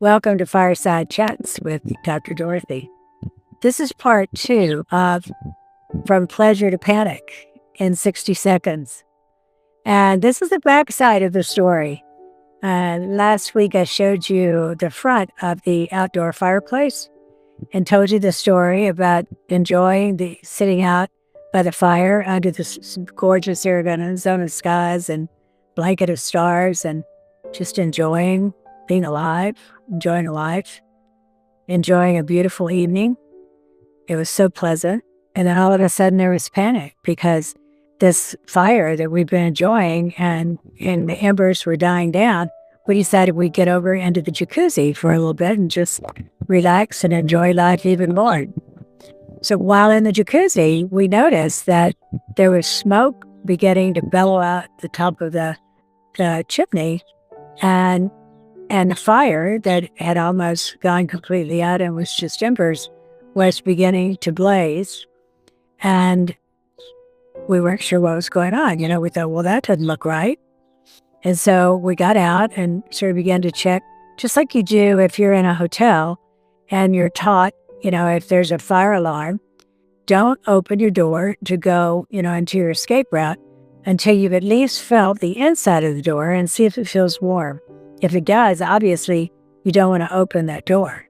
Welcome to Fireside Chats with Dr. Dorothy. This is part 2 of From Pleasure to Panic in 60 Seconds. And this is the backside of the story. Last week I showed you the front of the outdoor fireplace and told you the story about enjoying the sitting out by the fire under the gorgeous Arizona skies and blanket of stars and just enjoying being alive, enjoying life, enjoying a beautiful evening. It was so pleasant. And then all of a sudden there was panic because this fire that we've been enjoying and the embers were dying down, we decided we'd get over into the jacuzzi for a little bit and just relax and enjoy life even more. So while in the jacuzzi, we noticed that there was smoke beginning to bellow out the top of the chimney, and the fire that had almost gone completely out and was just embers was beginning to blaze. And we weren't sure what was going on. We thought, well, that doesn't look right. And so we got out and sort of began to check, just like you do if you're in a hotel and you're taught, if there's a fire alarm, don't open your door to go, into your escape route until you've at least felt the inside of the door and see if it feels warm. If it does, obviously, you don't want to open that door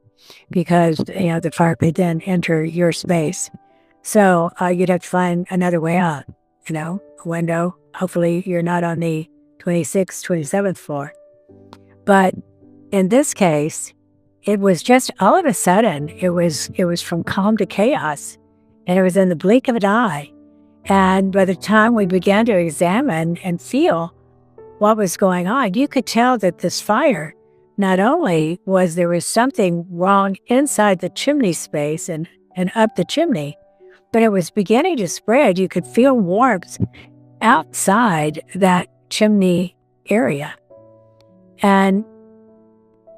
because, the fire could then enter your space. So you'd have to find another way out, a window. Hopefully you're not on the 26th, 27th floor. But in this case, it was just all of a sudden, it was from calm to chaos. And it was in the blink of an eye. And by the time we began to examine and feel what was going on, you could tell that this fire, not only was there was something wrong inside the chimney space and up the chimney, but it was beginning to spread. You could feel warmth outside that chimney area. And,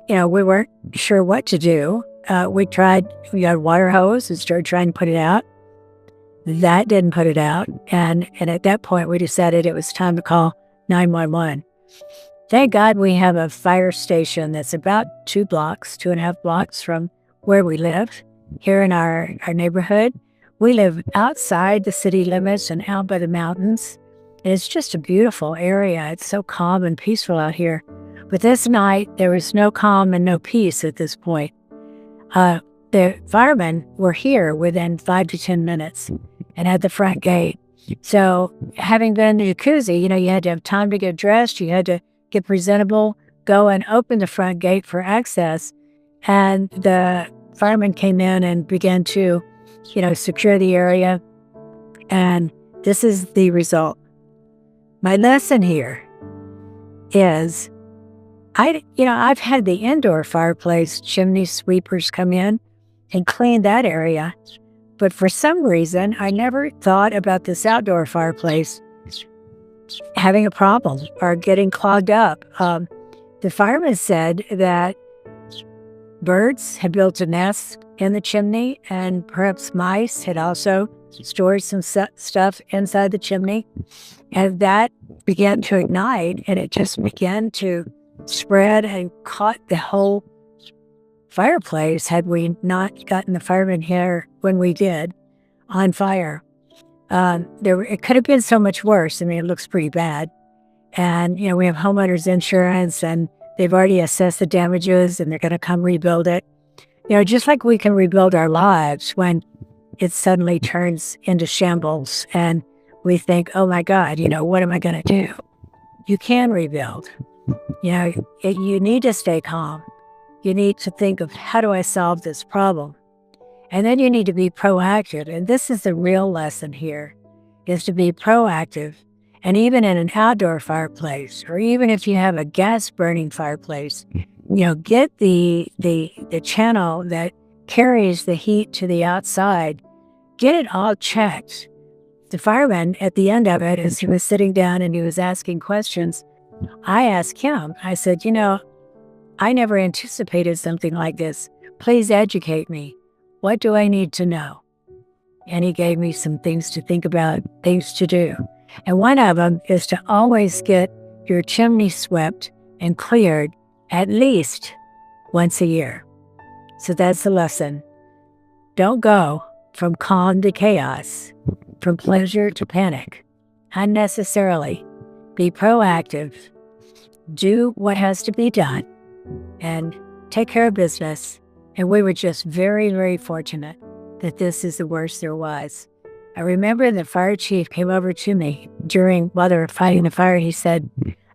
we weren't sure what to do. We got a water hose and started trying to put it out. That didn't put it out. And at that point, we decided it was time to call 911. Thank God we have a fire station that's about 2.5 blocks from where we live here in our neighborhood. We live outside the city limits and out by the mountains. And it's just a beautiful area. It's so calm and peaceful out here. But this night, there was no calm and no peace at this point. The firemen were here within 5 to 10 minutes and at the front gate. So having been in the jacuzzi, you had to have time to get dressed. You had to get presentable, go and open the front gate for access. And the firemen came in and began to, secure the area. And this is the result. My lesson here is, I've had the indoor fireplace chimney sweepers come in and clean that area. But for some reason, I never thought about this outdoor fireplace having a problem or getting clogged up. The fireman said that birds had built a nest in the chimney and perhaps mice had also stored some stuff inside the chimney. And that began to ignite and it just began to spread and caught the whole fireplace had we not gotten the firemen here when we did on fire. It could have been so much worse. It looks pretty bad. And, we have homeowners insurance and they've already assessed the damages and they're going to come rebuild it. Just like we can rebuild our lives when it suddenly turns into shambles and we think, oh my God, what am I going to do? You can rebuild. You need to stay calm. You need to think of how do I solve this problem? And then you need to be proactive. And this is the real lesson here, is to be proactive. And even in an outdoor fireplace, or even if you have a gas burning fireplace, get the channel that carries the heat to the outside, get it all checked. The fireman at the end of it, as he was sitting down and he was asking questions, I asked him, I said, I never anticipated something like this. Please educate me. What do I need to know? And he gave me some things to think about, things to do. And one of them is to always get your chimney swept and cleared at least once a year. So that's the lesson. Don't go from calm to chaos, from pleasure to panic, unnecessarily. Be proactive, do what has to be done, and take care of business. And we were just very, very fortunate that this is the worst there was. I remember the fire chief came over to me while they were fighting the fire. He said,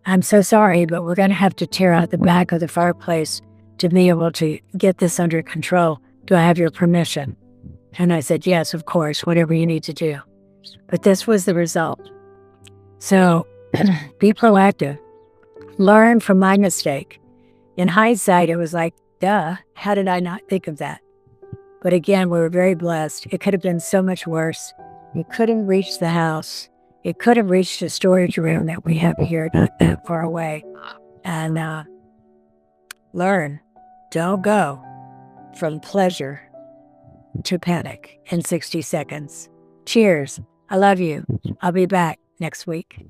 "I'm so sorry, but we're going to have to tear out the back of the fireplace to be able to get this under control. Do I have your permission?" And I said, "Yes, of course, whatever you need to do." But this was the result. So be proactive. Learn from my mistake. In hindsight, it was like, duh, how did I not think of that? But again, we were very blessed. It could have been so much worse. You couldn't reach the house. It could have reached the storage room that we have here, not that far away. And learn. Don't go from pleasure to panic in 60 seconds. Cheers. I love you. I'll be back next week.